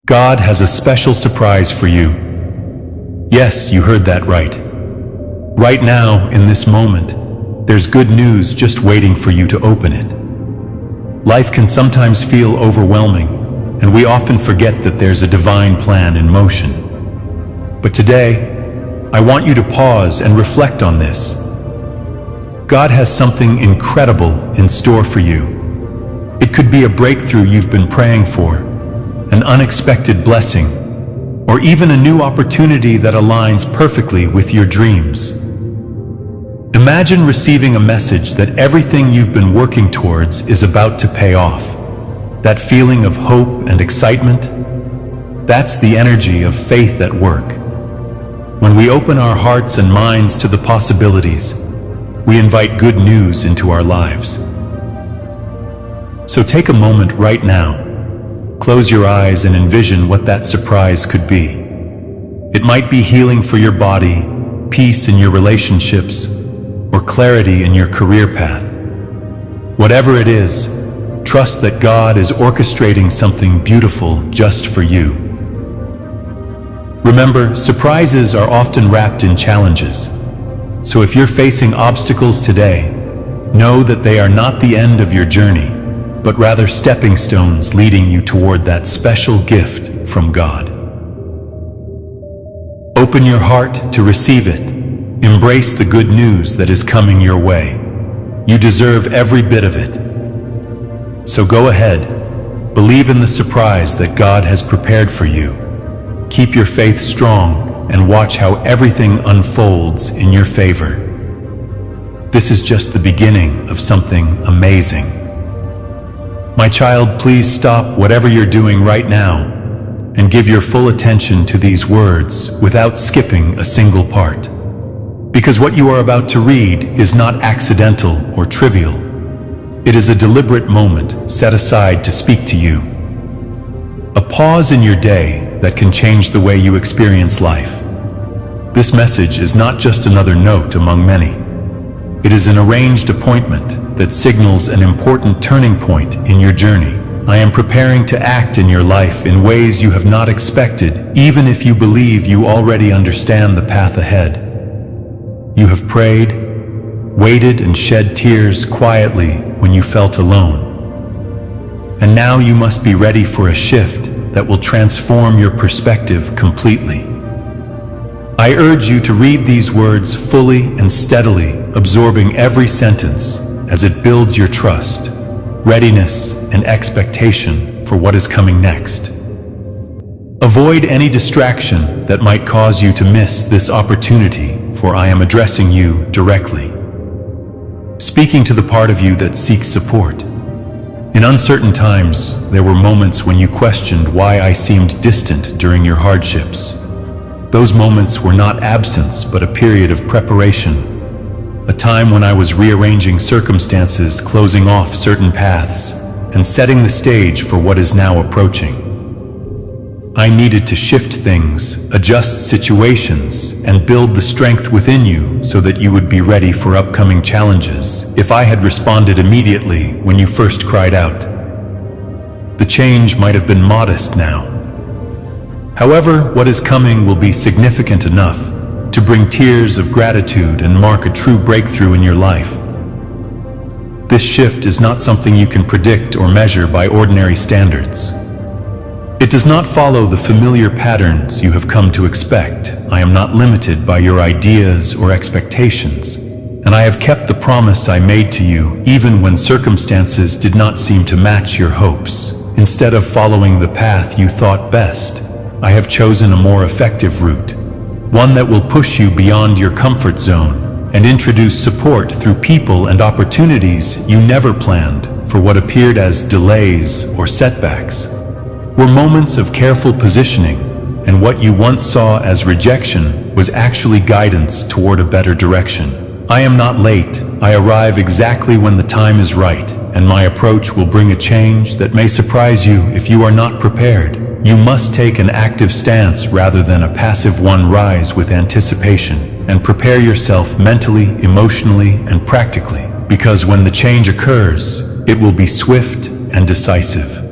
God has a special surprise for you. Yes, you heard that right. Right now, in this moment, there's good news just waiting for you to open it. Life can sometimes feel overwhelming, and we often forget that there's a divine plan in motion. But today, I want you to pause and reflect on this. God has something incredible in store for you. It could be a breakthrough you've been praying for, an unexpected blessing, or even a new opportunity that aligns perfectly with your dreams. Imagine receiving a message that everything you've been working towards is about to pay off. That feeling of hope and excitement, that's the energy of faith at work. When we open our hearts and minds to the possibilities, we invite good news into our lives. So take a moment right now. Close your eyes and envision what that surprise could be. It might be healing for your body, peace in your relationships, or clarity in your career path. Whatever it is, trust that God is orchestrating something beautiful just for you. Remember, surprises are often wrapped in challenges. So if you're facing obstacles today, know that they are not the end of your journey, but rather stepping stones leading you toward that special gift from God. Open your heart to receive it. Embrace the good news that is coming your way. You deserve every bit of it. So go ahead, believe in the surprise that God has prepared for you. Keep your faith strong and watch how everything unfolds in your favor. This is just the beginning of something amazing. My child, please stop whatever you're doing right now and give your full attention to these words without skipping a single part. Because what you are about to read is not accidental or trivial. It is a deliberate moment set aside to speak to you. A pause in your day that can change the way you experience life. This message is not just another note among many. It is an arranged appointment that signals an important turning point in your journey. I am preparing to act in your life in ways you have not expected, even if you believe you already understand the path ahead. You have prayed, waited, and shed tears quietly when you felt alone. And now you must be ready for a shift that will transform your perspective completely. I urge you to read these words fully and steadily, absorbing every sentence as it builds your trust, readiness, and expectation for what is coming next. Avoid any distraction that might cause you to miss this opportunity, for I am addressing you directly. Speaking to the part of you that seeks support. In uncertain times, there were moments when you questioned why I seemed distant during your hardships. Those moments were not absence, but a period of preparation. A time when I was rearranging circumstances, closing off certain paths, and setting the stage for what is now approaching. I needed to shift things, adjust situations, and build the strength within you so that you would be ready for upcoming challenges. If I had responded immediately when you first cried out, the change might have been modest now. However, what is coming will be significant enough to bring tears of gratitude and mark a true breakthrough in your life. This shift is not something you can predict or measure by ordinary standards. It does not follow the familiar patterns you have come to expect. I am not limited by your ideas or expectations, and I have kept the promise I made to you even when circumstances did not seem to match your hopes. Instead of following the path you thought best, I have chosen a more effective route, one that will push you beyond your comfort zone and introduce support through people and opportunities you never planned for. What appeared as delays or setbacks were moments of careful positioning, and what you once saw as rejection was actually guidance toward a better direction. I am not late. I arrive exactly when the time is right, and my approach will bring a change that may surprise you if you are not prepared. You must take an active stance rather than a passive one. Rise with anticipation and prepare yourself mentally, emotionally, and practically, because when the change occurs, it will be swift and decisive.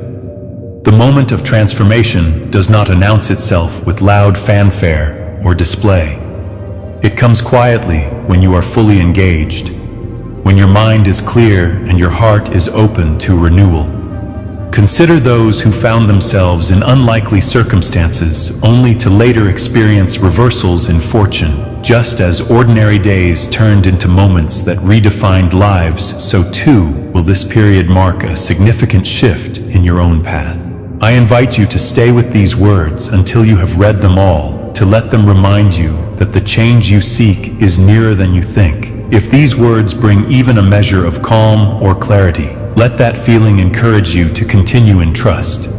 The moment of transformation does not announce itself with loud fanfare or display. It comes quietly when you are fully engaged, when your mind is clear and your heart is open to renewal. Consider those who found themselves in unlikely circumstances only to later experience reversals in fortune. Just as ordinary days turned into moments that redefined lives, so too will this period mark a significant shift in your own path. I invite you to stay with these words until you have read them all, to let them remind you that the change you seek is nearer than you think. If these words bring even a measure of calm or clarity, let that feeling encourage you to continue in trust.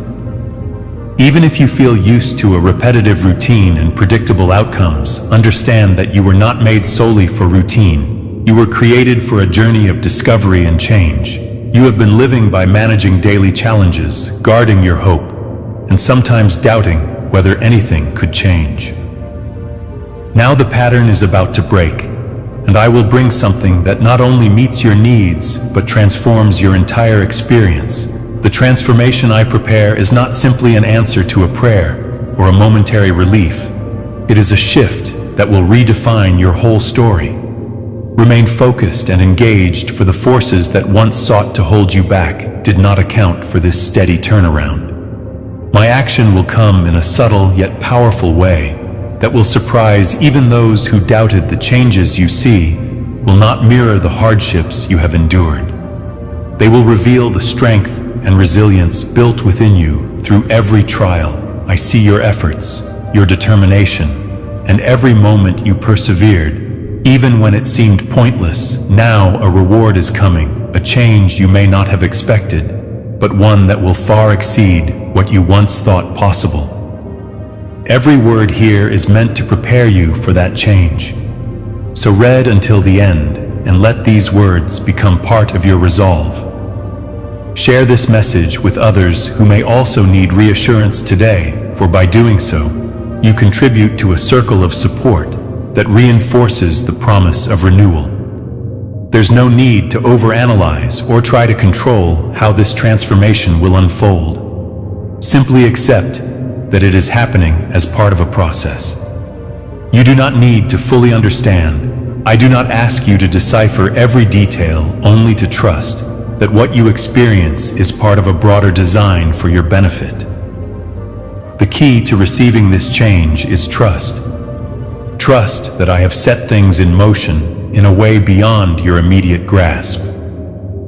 Even if you feel used to a repetitive routine and predictable outcomes, understand that you were not made solely for routine. You were created for a journey of discovery and change. You have been living by managing daily challenges, guarding your hope, and sometimes doubting whether anything could change. Now the pattern is about to break, and I will bring something that not only meets your needs, but transforms your entire experience. The transformation I prepare is not simply an answer to a prayer or a momentary relief. It is a shift that will redefine your whole story. Remain focused and engaged, for the forces that once sought to hold you back did not account for this steady turnaround. My action will come in a subtle yet powerful way that will surprise even those who doubted. The changes you see will not mirror the hardships you have endured. They will reveal the strength and resilience built within you through every trial. I see your efforts, your determination, and every moment you persevered, even when it seemed pointless. Now a reward is coming, a change you may not have expected, but one that will far exceed what you once thought possible. Every word here is meant to prepare you for that change. So read until the end, and let these words become part of your resolve. Share this message with others who may also need reassurance today, for by doing so, you contribute to a circle of support that reinforces the promise of renewal. There's no need to overanalyze or try to control how this transformation will unfold. Simply accept that it is happening as part of a process. You do not need to fully understand. I do not ask you to decipher every detail, only to trust that what you experience is part of a broader design for your benefit. The key to receiving this change is trust. Trust that I have set things in motion in a way beyond your immediate grasp.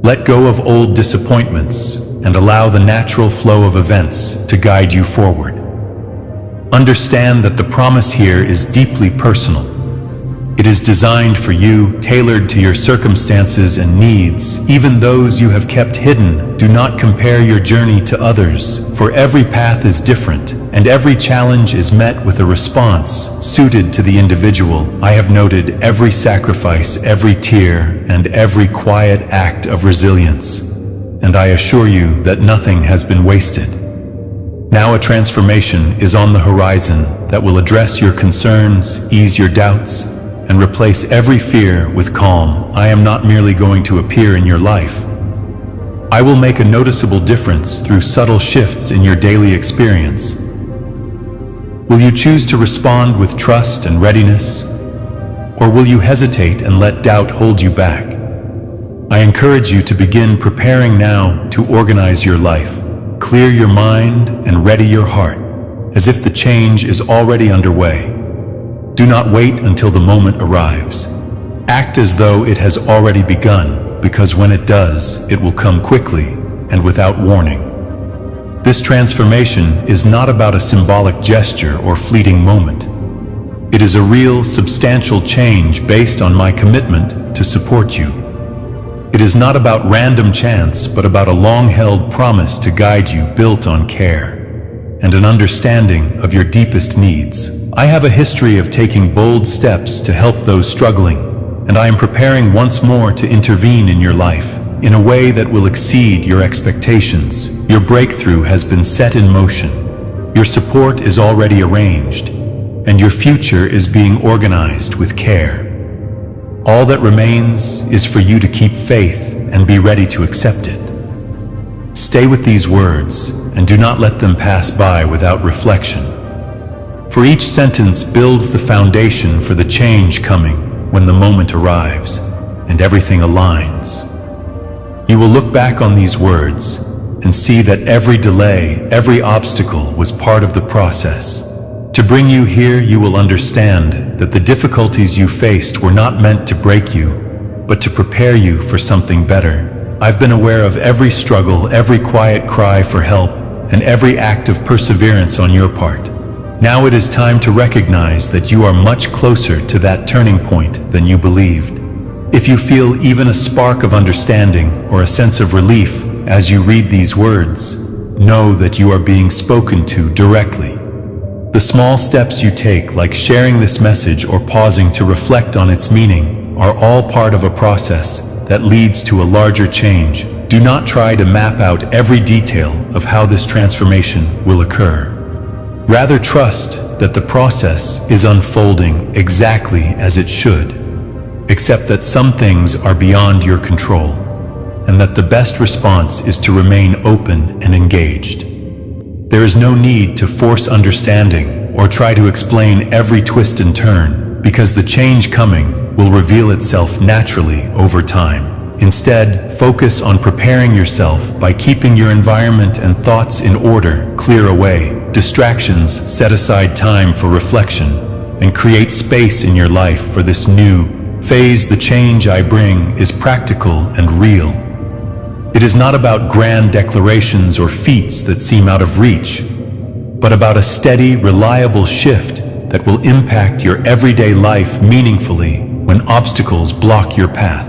Let go of old disappointments and allow the natural flow of events to guide you forward. Understand that the promise here is deeply personal. It is designed for you, tailored to your circumstances and needs, even those you have kept hidden. Do not compare your journey to others, for every path is different, and every challenge is met with a response suited to the individual. I have noted every sacrifice, every tear, and every quiet act of resilience, and I assure you that nothing has been wasted. Now a transformation is on the horizon that will address your concerns, ease your doubts, and replace every fear with calm. I am not merely going to appear in your life. I will make a noticeable difference through subtle shifts in your daily experience. Will you choose to respond with trust and readiness, or will you hesitate and let doubt hold you back? I encourage you to begin preparing now to organize your life. Clear your mind and ready your heart, as if the change is already underway. Do not wait until the moment arrives. Act as though it has already begun, because when it does, it will come quickly and without warning. This transformation is not about a symbolic gesture or fleeting moment. It is a real, substantial change based on my commitment to support you. It is not about random chance, but about a long-held promise to guide you, built on care and an understanding of your deepest needs. I have a history of taking bold steps to help those struggling, and I am preparing once more to intervene in your life in a way that will exceed your expectations. Your breakthrough has been set in motion. Your support is already arranged, and your future is being organized with care. All that remains is for you to keep faith and be ready to accept it. Stay with these words, and do not let them pass by without reflection. For each sentence builds the foundation for the change coming when the moment arrives and everything aligns. You will look back on these words and see that every delay, every obstacle was part of the process. To bring you here, you will understand that the difficulties you faced were not meant to break you, but to prepare you for something better. I've been aware of every struggle, every quiet cry for help, and every act of perseverance on your part. Now it is time to recognize that you are much closer to that turning point than you believed. If you feel even a spark of understanding or a sense of relief as you read these words, know that you are being spoken to directly. The small steps you take, like sharing this message or pausing to reflect on its meaning, are all part of a process that leads to a larger change. Do not try to map out every detail of how this transformation will occur. Rather, trust that the process is unfolding exactly as it should. Accept that some things are beyond your control, and that the best response is to remain open and engaged. There is no need to force understanding or try to explain every twist and turn, because the change coming will reveal itself naturally over time. Instead, focus on preparing yourself by keeping your environment and thoughts in order. Clear away distractions, set aside time for reflection, and create space in your life for this new phase. The change I bring is practical and real. It is not about grand declarations or feats that seem out of reach, but about a steady, reliable shift that will impact your everyday life meaningfully when obstacles block your path.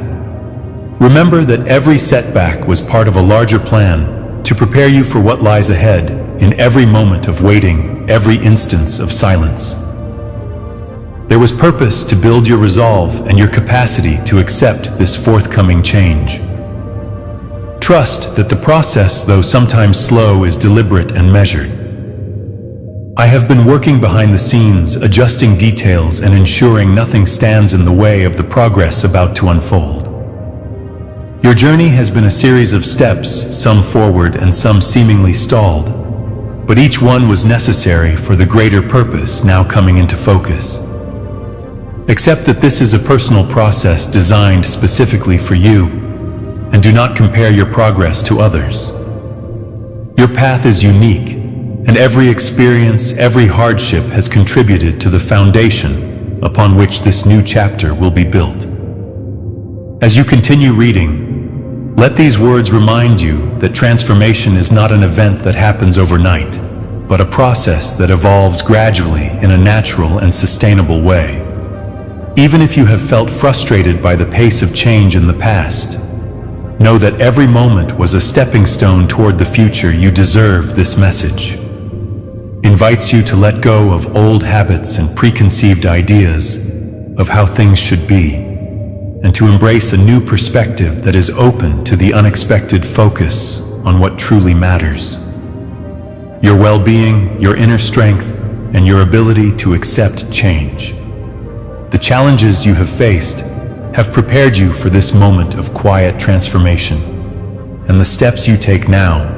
Remember that every setback was part of a larger plan to prepare you for what lies ahead. In every moment of waiting, every instance of silence, there was purpose to build your resolve and your capacity to accept this forthcoming change. Trust that the process, though sometimes slow, is deliberate and measured. I have been working behind the scenes, adjusting details and ensuring nothing stands in the way of the progress about to unfold. Your journey has been a series of steps, some forward and some seemingly stalled, but each one was necessary for the greater purpose now coming into focus. Accept that this is a personal process designed specifically for you, and do not compare your progress to others. Your path is unique, and every experience, every hardship has contributed to the foundation upon which this new chapter will be built. As you continue reading, let these words remind you that transformation is not an event that happens overnight, but a process that evolves gradually in a natural and sustainable way. Even if you have felt frustrated by the pace of change in the past, know that every moment was a stepping stone toward the future. You deserve. This message invites you to let go of old habits and preconceived ideas of how things should be, and to embrace a new perspective that is open to the unexpected. Focus on what truly matters: your well-being, your inner strength, and your ability to accept change. The challenges you have faced have prepared you for this moment of quiet transformation, and the steps you take now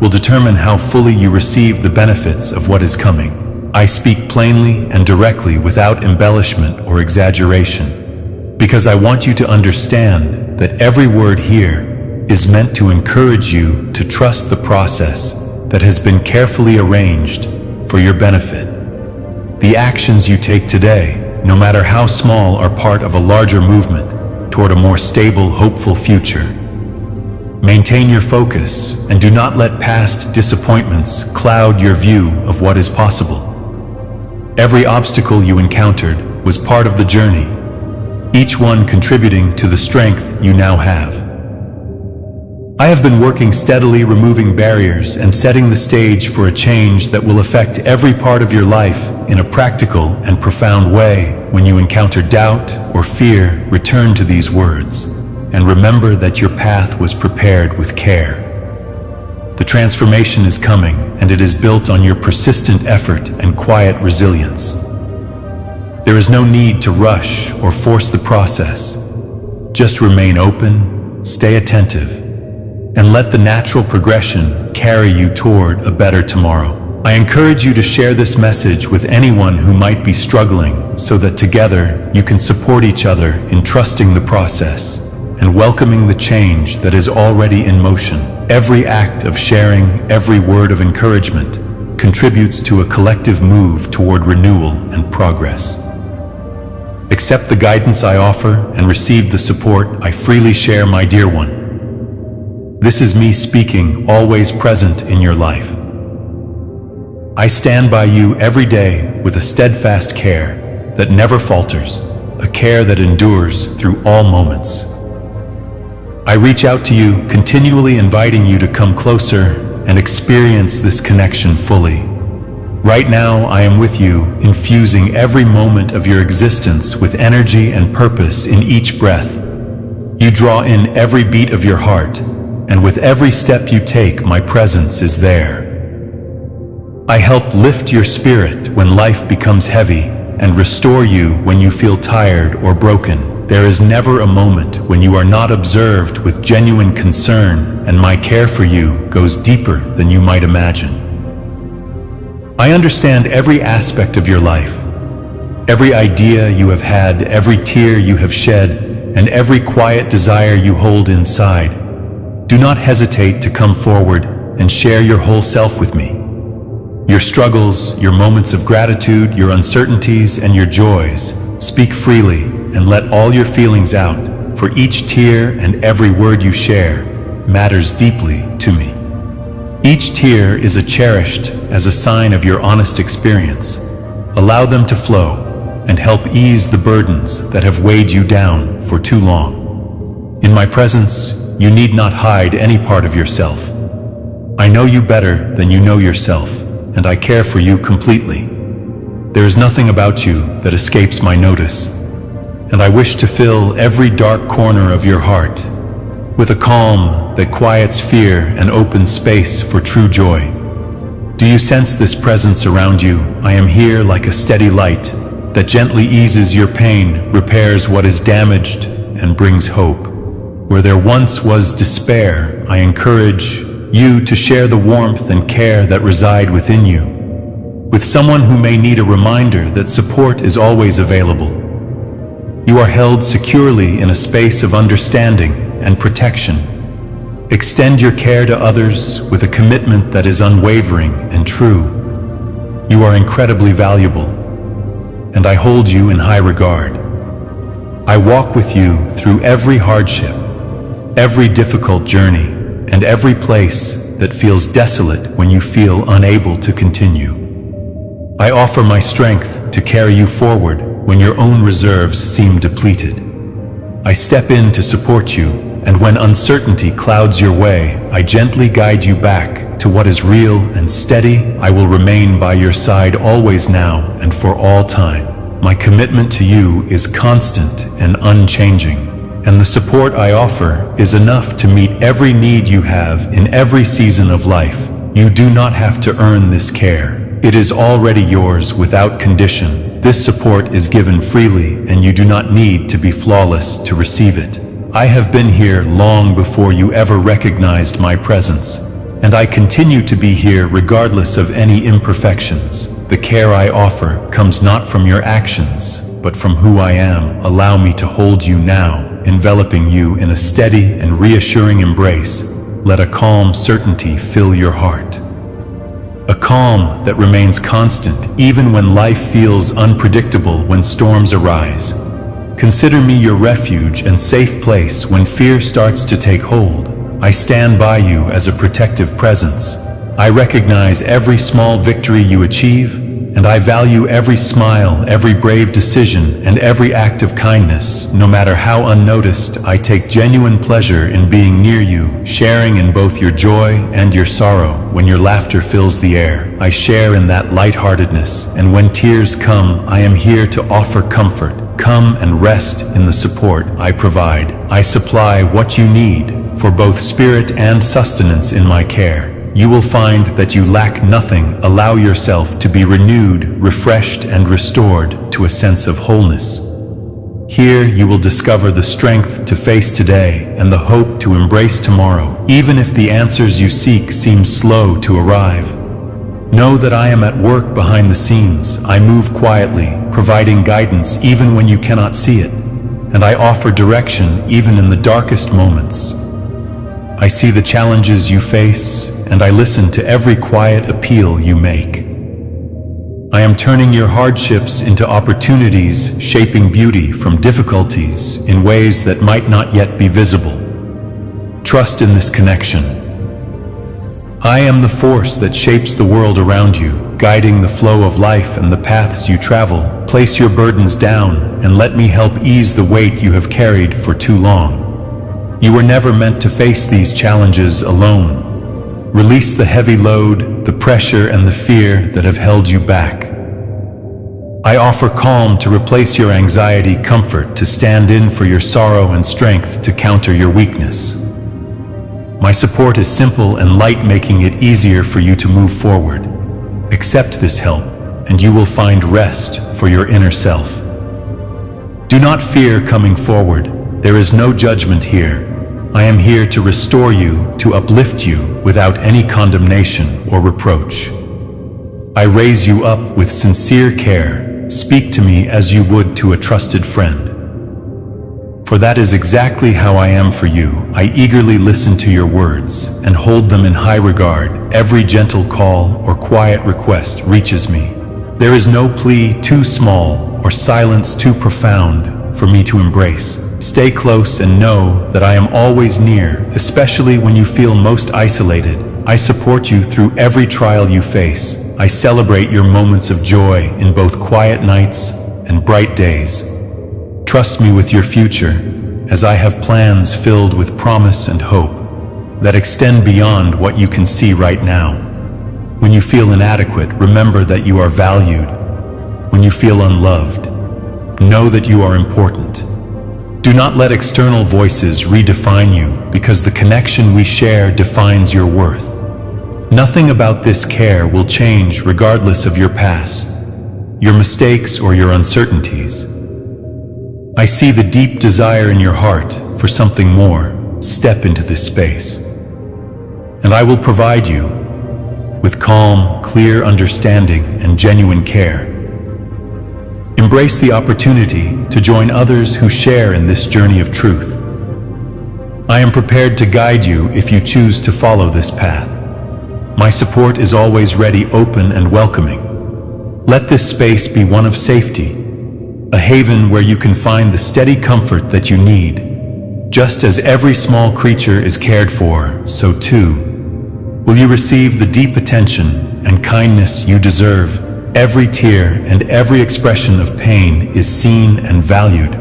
will determine how fully you receive the benefits of what is coming. I speak plainly and directly without embellishment or exaggeration, because I want you to understand that every word here is meant to encourage you to trust the process that has been carefully arranged for your benefit. The actions you take today, no matter how small, are part of a larger movement toward a more stable, hopeful future. Maintain your focus and do not let past disappointments cloud your view of what is possible. Every obstacle you encountered was part of the journey, each one contributing to the strength you now have. I have been working steadily, removing barriers and setting the stage for a change that will affect every part of your life in a practical and profound way. When you encounter doubt or fear, return to these words and remember that your path was prepared with care. The transformation is coming, and it is built on your persistent effort and quiet resilience. There is no need to rush or force the process. Just remain open, stay attentive, and let the natural progression carry you toward a better tomorrow. I encourage you to share this message with anyone who might be struggling so that together you can support each other in trusting the process and welcoming the change that is already in motion. Every act of sharing, every word of encouragement contributes to a collective move toward renewal and progress. Accept the guidance I offer and receive the support I freely share, my dear one. This is me speaking, always present in your life. I stand by you every day with a steadfast care that never falters, a care that endures through all moments. I reach out to you, continually inviting you to come closer and experience this connection fully. Right now, I am with you, infusing every moment of your existence with energy and purpose in each breath. You draw in every beat of your heart, and with every step you take, my presence is there. I help lift your spirit when life becomes heavy and restore you when you feel tired or broken. There is never a moment when you are not observed with genuine concern, and my care for you goes deeper than you might imagine. I understand every aspect of your life, every idea you have had, every tear you have shed, and every quiet desire you hold inside. Do not hesitate to come forward and share your whole self with me. Your struggles, your moments of gratitude, your uncertainties, and your joys. Speak freely and let all your feelings out, for each tear and every word you share matters deeply to me. Each tear is cherished as a sign of your honest experience. Allow them to flow and help ease the burdens that have weighed you down for too long. In my presence, you need not hide any part of yourself. I know you better than you know yourself, and I care for you completely. There is nothing about you that escapes my notice, and I wish to fill every dark corner of your heart with a calm that quiets fear and opens space for true joy. Do you sense this presence around you? I am here like a steady light that gently eases your pain, repairs what is damaged, and brings hope. Where there once was despair, I encourage you to share the warmth and care that reside within you, with someone who may need a reminder that support is always available. You are held securely in a space of understanding and protection. Extend your care to others with a commitment that is unwavering and true. You are incredibly valuable, and I hold you in high regard. I walk with you through every hardship, every difficult journey, and every place that feels desolate when you feel unable to continue. I offer my strength to carry you forward when your own reserves seem depleted. I step in to support you, and when uncertainty clouds your way, I gently guide you back to what is real and steady. I will remain by your side always, now and for all time. My commitment to you is constant and unchanging, and the support I offer is enough to meet every need you have in every season of life. You do not have to earn this care. It is already yours without condition. This support is given freely, and you do not need to be flawless to receive it. I have been here long before you ever recognized my presence, and I continue to be here regardless of any imperfections. The care I offer comes not from your actions, but from who I am. Allow me to hold you now, enveloping you in a steady and reassuring embrace. Let a calm certainty fill your heart. A calm that remains constant even when life feels unpredictable, when storms arise. Consider me your refuge and safe place when fear starts to take hold. I stand by you as a protective presence. I recognize every small victory you achieve, and I value every smile, every brave decision, and every act of kindness. No matter how unnoticed, I take genuine pleasure in being near you, sharing in both your joy and your sorrow. When your laughter fills the air, I share in that lightheartedness, and when tears come, I am here to offer comfort. Come and rest in the support I provide. I supply what you need for both spirit and sustenance in my care. You will find that you lack nothing. Allow yourself to be renewed, refreshed, and restored to a sense of wholeness. Here you will discover the strength to face today and the hope to embrace tomorrow, even if the answers you seek seem slow to arrive. Know that I am at work behind the scenes. I move quietly, providing guidance even when you cannot see it, and I offer direction even in the darkest moments. I see the challenges you face, and I listen to every quiet appeal you make. I am turning your hardships into opportunities, shaping beauty from difficulties in ways that might not yet be visible. Trust in this connection. I am the force that shapes the world around you, guiding the flow of life and the paths you travel. Place your burdens down and let me help ease the weight you have carried for too long. You were never meant to face these challenges alone. Release the heavy load, the pressure and the fear that have held you back. I offer calm to replace your anxiety, comfort to stand in for your sorrow, and strength to counter your weakness. My support is simple and light, making it easier for you to move forward. Accept this help, and you will find rest for your inner self. Do not fear coming forward. There is no judgment here. I am here to restore you, to uplift you without any condemnation or reproach. I raise you up with sincere care. Speak to me as you would to a trusted friend. For that is exactly how I am for you. I eagerly listen to your words and hold them in high regard. Every gentle call or quiet request reaches me. There is no plea too small or silence too profound for me to embrace. Stay close and know that I am always near, especially when you feel most isolated. I support you through every trial you face. I celebrate your moments of joy in both quiet nights and bright days. Trust me with your future, as I have plans filled with promise and hope that extend beyond what you can see right now. When you feel inadequate, remember that you are valued. When you feel unloved, know that you are important. Do not let external voices redefine you, because the connection we share defines your worth. Nothing about this care will change regardless of your past, your mistakes, or your uncertainties. I see the deep desire in your heart for something more. Step into this space, and I will provide you with calm, clear understanding and genuine care. Embrace the opportunity to join others who share in this journey of truth. I am prepared to guide you if you choose to follow this path. My support is always ready, open, and welcoming. Let this space be one of safety, a haven where you can find the steady comfort that you need. Just as every small creature is cared for, so too will you receive the deep attention and kindness you deserve. Every tear and every expression of pain is seen and valued.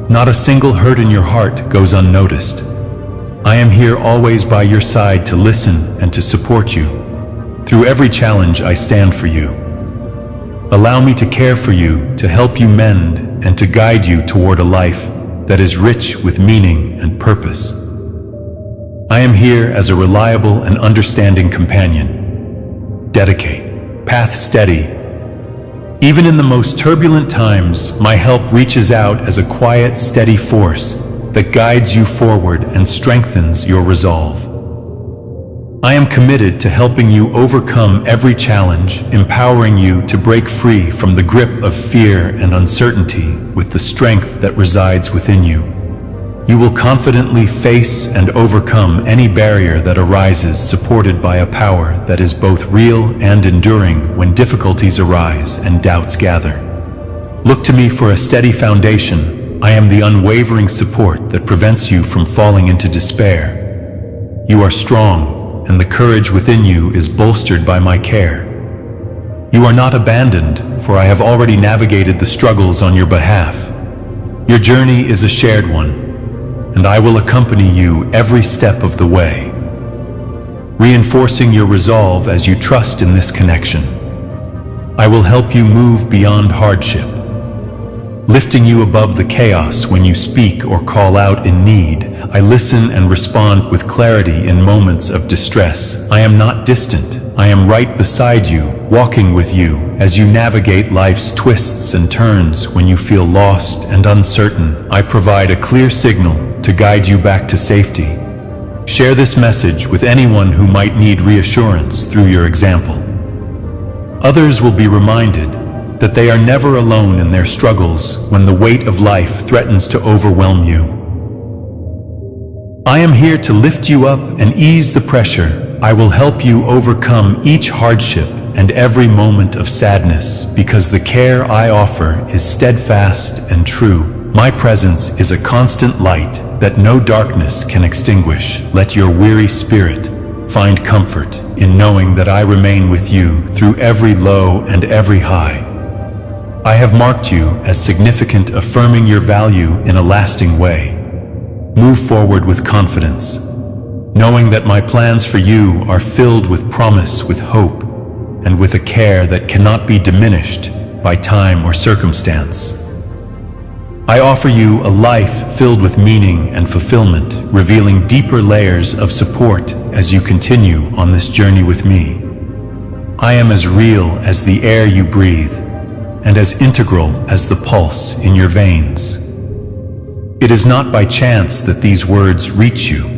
Not a single hurt in your heart goes unnoticed. I am here always by your side to listen and to support you. Through every challenge, I stand for you. Allow me to care for you, to help you mend, and to guide you toward a life that is rich with meaning and purpose. I am here as a reliable and understanding companion. Dedicate, path steady. Even in the most turbulent times, my help reaches out as a quiet, steady force that guides you forward and strengthens your resolve. I am committed to helping you overcome every challenge, empowering you to break free from the grip of fear and uncertainty with the strength that resides within you. You will confidently face and overcome any barrier that arises, supported by a power that is both real and enduring when difficulties arise and doubts gather. Look to me for a steady foundation. I am the unwavering support that prevents you from falling into despair. You are strong, and the courage within you is bolstered by my care. You are not abandoned, for I have already navigated the struggles on your behalf. Your journey is a shared one, and I will accompany you every step of the way, reinforcing your resolve as you trust in this connection. I will help you move beyond hardship, lifting you above the chaos when you speak or call out in need. I listen and respond with clarity in moments of distress. I am not distant. I am right beside you, walking with you as you navigate life's twists and turns. When you feel lost and uncertain, I provide a clear signal to guide you back to safety. Share this message with anyone who might need reassurance through your example. Others will be reminded that they are never alone in their struggles when the weight of life threatens to overwhelm you. I am here to lift you up and ease the pressure. I will help you overcome each hardship and every moment of sadness, because the care I offer is steadfast and true. My presence is a constant light that no darkness can extinguish. Let your weary spirit find comfort in knowing that I remain with you through every low and every high. I have marked you as significant, affirming your value in a lasting way. Move forward with confidence, knowing that my plans for you are filled with promise, with hope, and with a care that cannot be diminished by time or circumstance. I offer you a life filled with meaning and fulfillment, revealing deeper layers of support as you continue on this journey with me. I am as real as the air you breathe, and as integral as the pulse in your veins. It is not by chance that these words reach you.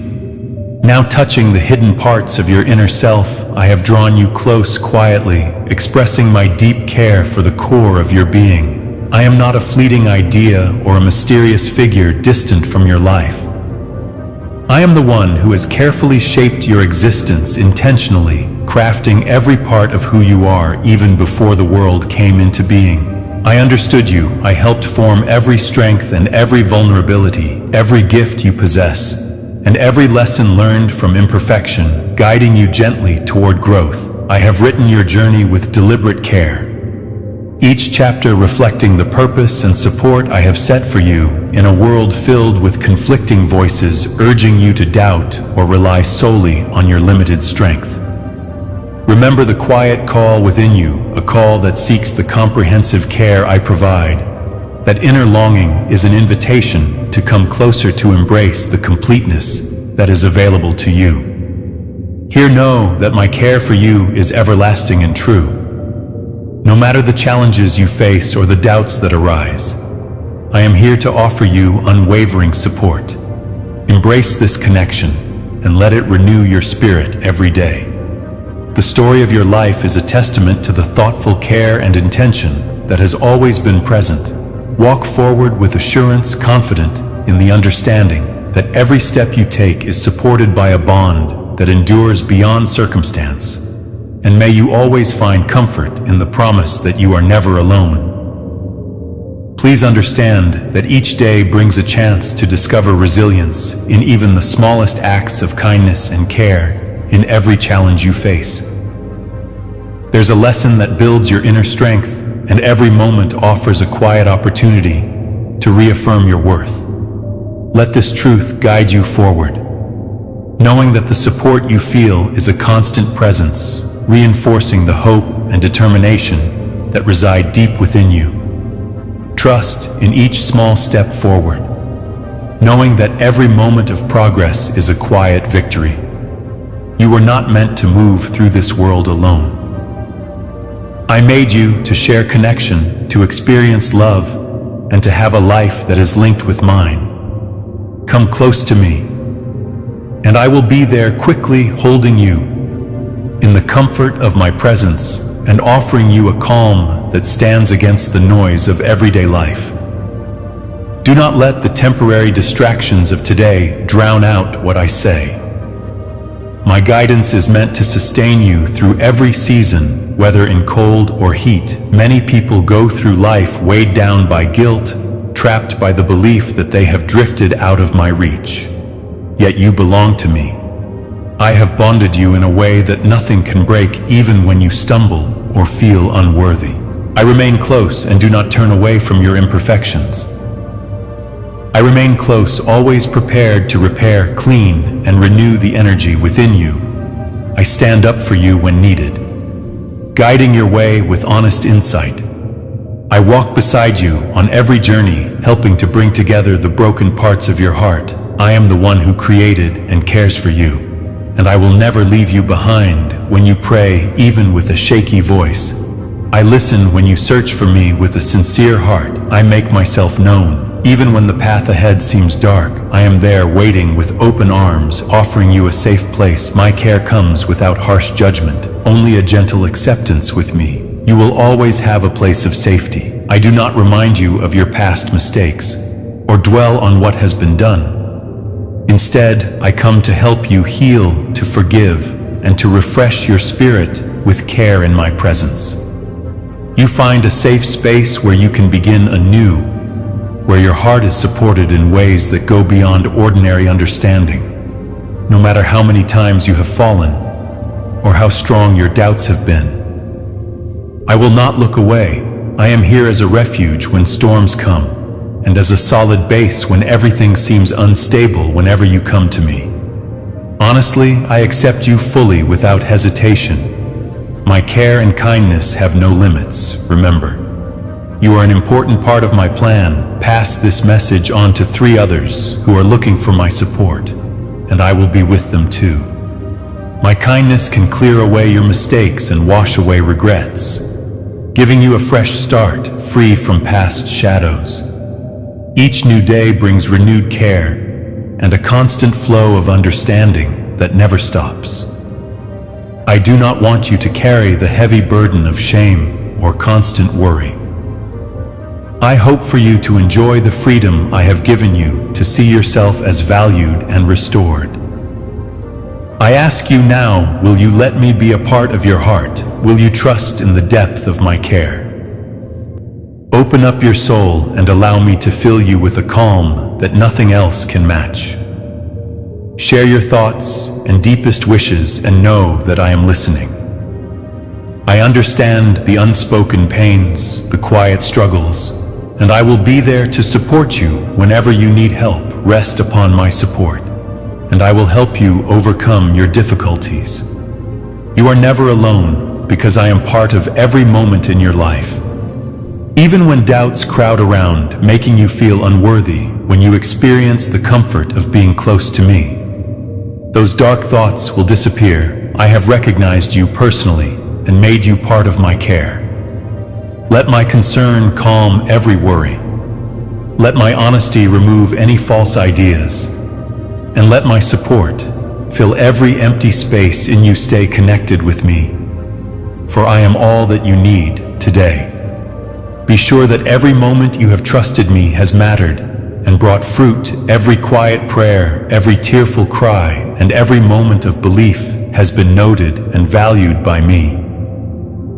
Now, touching the hidden parts of your inner self, I have drawn you close quietly, expressing my deep care for the core of your being. I am not a fleeting idea or a mysterious figure distant from your life. I am the one who has carefully shaped your existence intentionally, crafting every part of who you are even before the world came into being. I understood you. I helped form every strength and every vulnerability, every gift you possess, and every lesson learned from imperfection, guiding you gently toward growth. I have written your journey with deliberate care, each chapter reflecting the purpose and support I have set for you in a world filled with conflicting voices urging you to doubt or rely solely on your limited strength. Remember the quiet call within you, a call that seeks the comprehensive care I provide. That inner longing is an invitation to come closer, to embrace the completeness that is available to you. Here, know that my care for you is everlasting and true. No matter the challenges you face or the doubts that arise, I am here to offer you unwavering support. Embrace this connection and let it renew your spirit every day. The story of your life is a testament to the thoughtful care and intention that has always been present. Walk forward with assurance, confident in the understanding that every step you take is supported by a bond that endures beyond circumstance. And may you always find comfort in the promise that you are never alone. Please understand that each day brings a chance to discover resilience in even the smallest acts of kindness and care in every challenge you face. There's a lesson that builds your inner strength, and every moment offers a quiet opportunity to reaffirm your worth. Let this truth guide you forward, knowing that the support you feel is a constant presence, reinforcing the hope and determination that reside deep within you. Trust in each small step forward, knowing that every moment of progress is a quiet victory. You were not meant to move through this world alone. I made you to share connection, to experience love, and to have a life that is linked with mine. Come close to me, and I will be there quickly, holding you in the comfort of my presence and offering you a calm that stands against the noise of everyday life. Do not let the temporary distractions of today drown out what I say. My guidance is meant to sustain you through every season, whether in cold or heat. Many people go through life weighed down by guilt, trapped by the belief that they have drifted out of my reach. Yet you belong to me. I have bonded you in a way that nothing can break, even when you stumble or feel unworthy. I remain close and do not turn away from your imperfections. I remain close, always prepared to repair, clean, and renew the energy within you. I stand up for you when needed, guiding your way with honest insight. I walk beside you on every journey, helping to bring together the broken parts of your heart. I am the one who created and cares for you, and I will never leave you behind when you pray, even with a shaky voice. I listen when you search for me with a sincere heart. I make myself known. Even when the path ahead seems dark, I am there waiting with open arms, offering you a safe place. My care comes without harsh judgment, only a gentle acceptance with me. You will always have a place of safety. I do not remind you of your past mistakes or dwell on what has been done. Instead, I come to help you heal, to forgive, and to refresh your spirit with care in my presence. You find a safe space where you can begin anew, where your heart is supported in ways that go beyond ordinary understanding. No matter how many times you have fallen, or how strong your doubts have been, I will not look away. I am here as a refuge when storms come, and as a solid base when everything seems unstable. Whenever you come to me, honestly, I accept you fully without hesitation. My care and kindness have no limits. Remember, you are an important part of my plan. Pass this message on to 3 others who are looking for my support, and I will be with them too. My kindness can clear away your mistakes and wash away regrets, giving you a fresh start, free from past shadows. Each new day brings renewed care and a constant flow of understanding that never stops. I do not want you to carry the heavy burden of shame or constant worry. I hope for you to enjoy the freedom I have given you to see yourself as valued and restored. I ask you now, will you let me be a part of your heart? Will you trust in the depth of my care? Open up your soul and allow me to fill you with a calm that nothing else can match. Share your thoughts and deepest wishes and know that I am listening. I understand the unspoken pains, the quiet struggles, and I will be there to support you whenever you need help. Rest upon my support, and I will help you overcome your difficulties. You are never alone because I am part of every moment in your life. Even when doubts crowd around, making you feel unworthy, when you experience the comfort of being close to me, those dark thoughts will disappear. I have recognized you personally and made you part of my care. Let my concern calm every worry. Let my honesty remove any false ideas. And let my support fill every empty space in you. Stay connected with me, for I am all that you need today. Be sure that every moment you have trusted me has mattered and brought fruit. Every quiet prayer, every tearful cry, and every moment of belief has been noted and valued by me.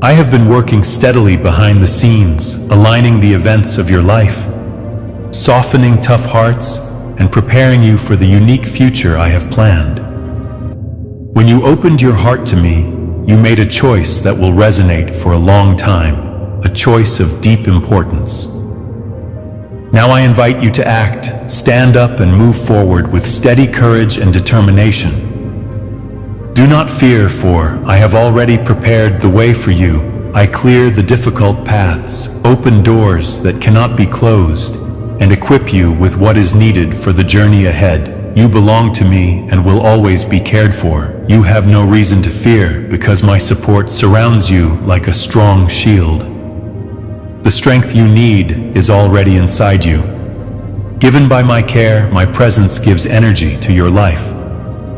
I have been working steadily behind the scenes, aligning the events of your life, softening tough hearts, and preparing you for the unique future I have planned. When you opened your heart to me, you made a choice that will resonate for a long time, a choice of deep importance. Now I invite you to act, stand up and move forward with steady courage and determination. Do not fear, for I have already prepared the way for you. I clear the difficult paths, open doors that cannot be closed, and equip you with what is needed for the journey ahead. You belong to me and will always be cared for. You have no reason to fear because my support surrounds you like a strong shield. The strength you need is already inside you. Given by my care, my presence gives energy to your life.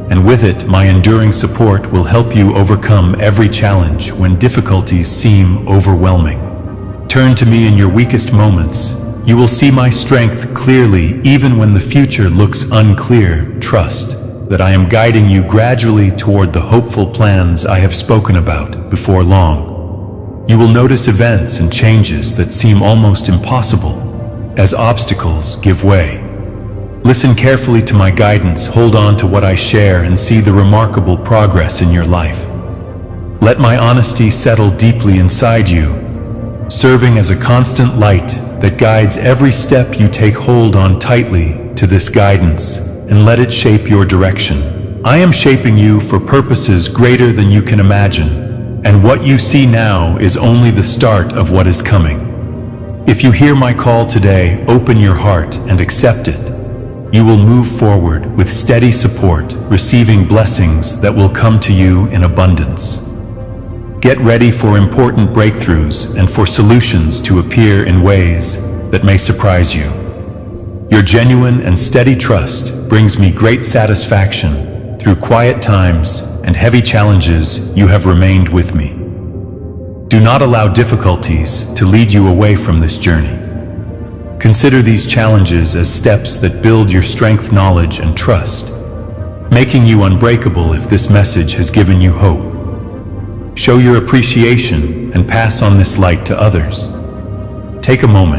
And with it, my enduring support will help you overcome every challenge when difficulties seem overwhelming. Turn to me in your weakest moments. You will see my strength clearly even when the future looks unclear. Trust that I am guiding you gradually toward the hopeful plans I have spoken about. Before long, you will notice events and changes that seem almost impossible as obstacles give way. Listen carefully to my guidance, hold on to what I share, and see the remarkable progress in your life. Let my honesty settle deeply inside you, serving as a constant light that guides every step you take. Hold on tightly to this guidance and let it shape your direction. I am shaping you for purposes greater than you can imagine, and what you see now is only the start of what is coming. If you hear my call today, open your heart and accept it. You will move forward with steady support, receiving blessings that will come to you in abundance. Get ready for important breakthroughs and for solutions to appear in ways that may surprise you. Your genuine and steady trust brings me great satisfaction. Through quiet times and heavy challenges, you have remained with me. Do not allow difficulties to lead you away from this journey. Consider these challenges as steps that build your strength, knowledge, and trust, making you unbreakable if this message has given you hope. Show your appreciation and pass on this light to others. Take a moment